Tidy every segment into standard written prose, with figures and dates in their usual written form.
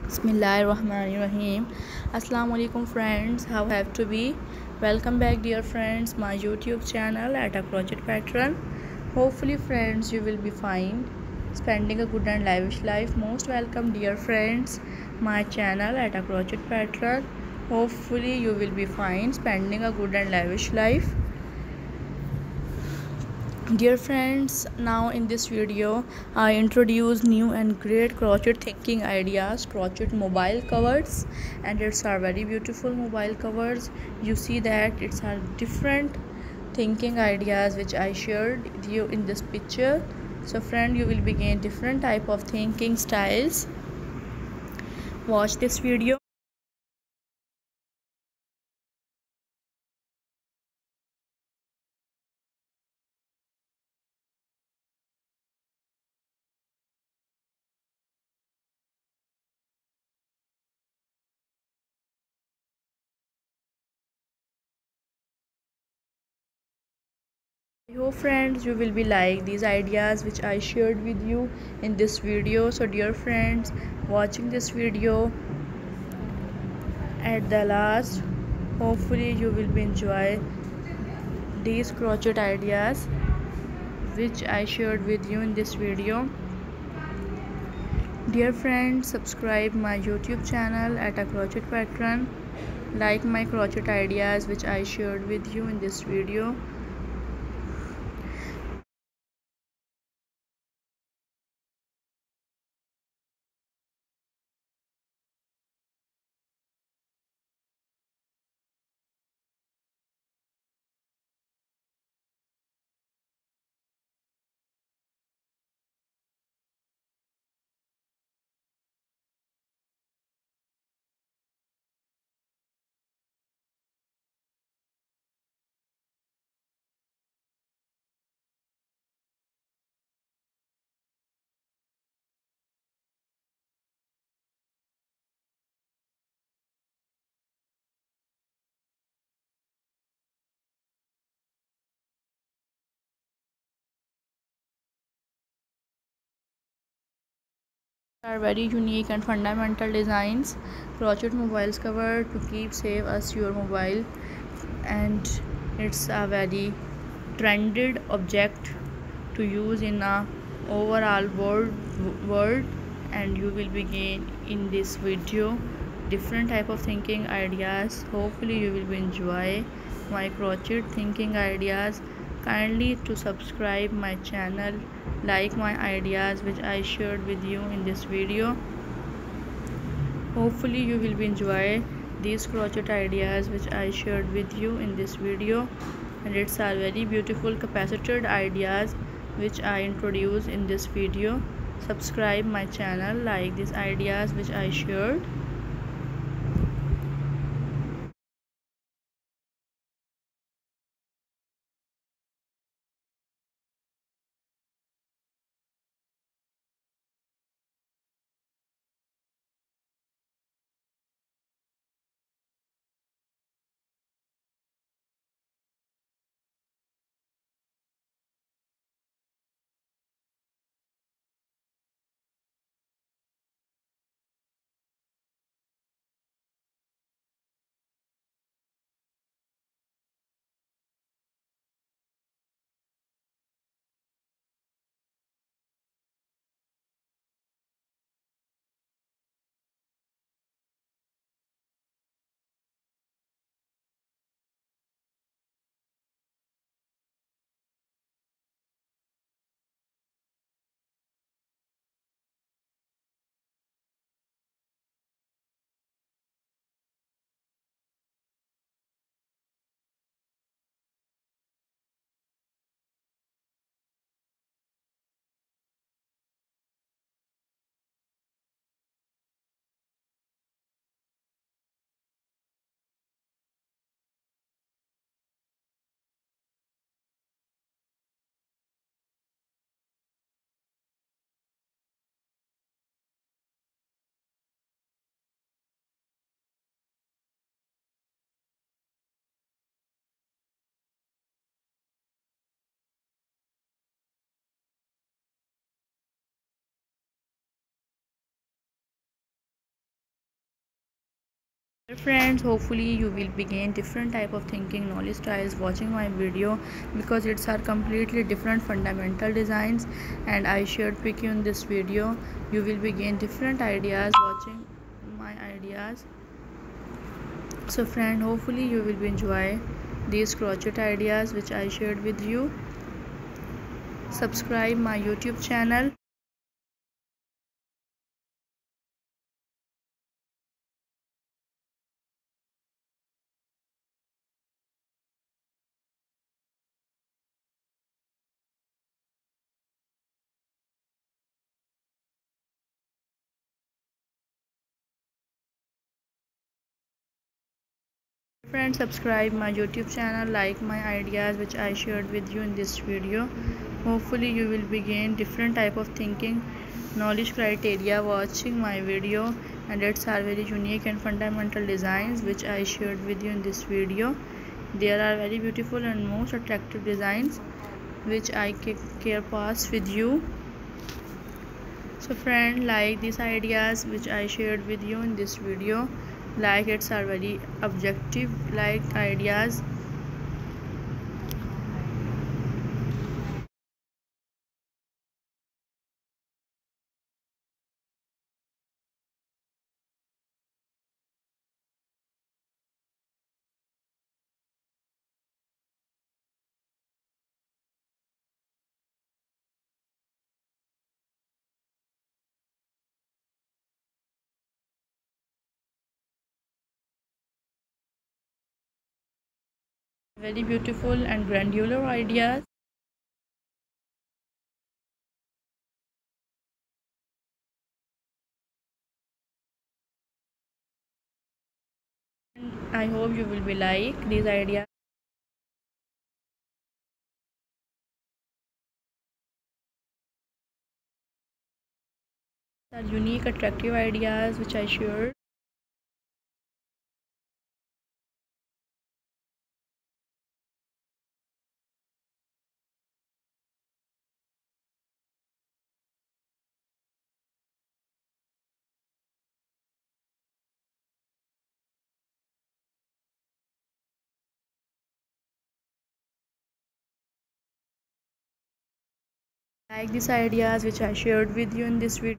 Bismillahirrahmanirrahim. Assalamu alaikum friends. How have to be? Welcome back dear friends my YouTube channel at a crochet pattern. Hopefully friends you will be fine. Spending a good and lavish life. Most welcome dear friends my channel at a crochet pattern. Hopefully you will be fine. Spending a good and lavish life. Dear friends, now in this video I introduce new and great crochet thinking ideas, crochet mobile covers, and it's are very beautiful mobile covers. You see that it's are different thinking ideas which I shared with you in this picture. So friend, you will begin different type of thinking styles. Watch this video. I hope friends you will be like these ideas which I shared with you in this video. So dear friends, watching this video at the last, hopefully you will be enjoy these crochet ideas which I shared with you in this video. Dear friends, subscribe my YouTube channel at a crochet pattern, like my crochet ideas which I shared with you in this video. Are very unique and fundamental designs. Crochet mobiles cover to keep safe as your mobile, and it's a very trended object to use in a overall world. And you will begin in this video different type of thinking ideas. Hopefully you will enjoy my crochet thinking ideas. Kindly to subscribe my channel, like my ideas which I shared with you in this video. Hopefully you will enjoy these crochet ideas which I shared with you in this video, and it's are very beautiful capacited ideas which I introduce in this video. Subscribe my channel, like these ideas which I shared. Friends, hopefully you will begin different type of thinking knowledge styles watching my video, because it's are completely different fundamental designs, and I shared with you in this video. You will begin different ideas watching my ideas. So friend, hopefully you will enjoy these crochet ideas which I shared with you. Subscribe my YouTube channel. Friends, subscribe my YouTube channel, like my ideas which I shared with you in this video. Hopefully you will begin different type of thinking knowledge criteria watching my video, and it's are very unique and fundamental designs which I shared with you in this video. There are very beautiful and most attractive designs which I care pass with you. So friend, like these ideas which I shared with you in this video, like it's are very objective like ideas. Very beautiful and granular ideas. I hope you will be like these ideas. Are unique attractive ideas which I shared. Like these ideas which I shared with you in this video.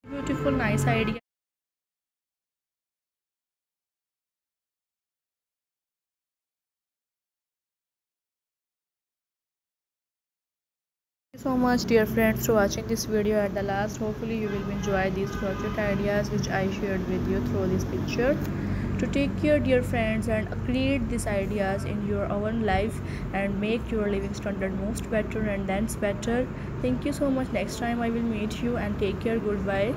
Beautiful, nice idea. Thank you so much dear friends for watching this video at the last. Hopefully you will enjoy these project ideas which I shared with you through this picture. to take care, dear friends, and create these ideas in your own life and make your living standard most better and then better. Thank you so much. Next time I will meet you, and take care. Goodbye.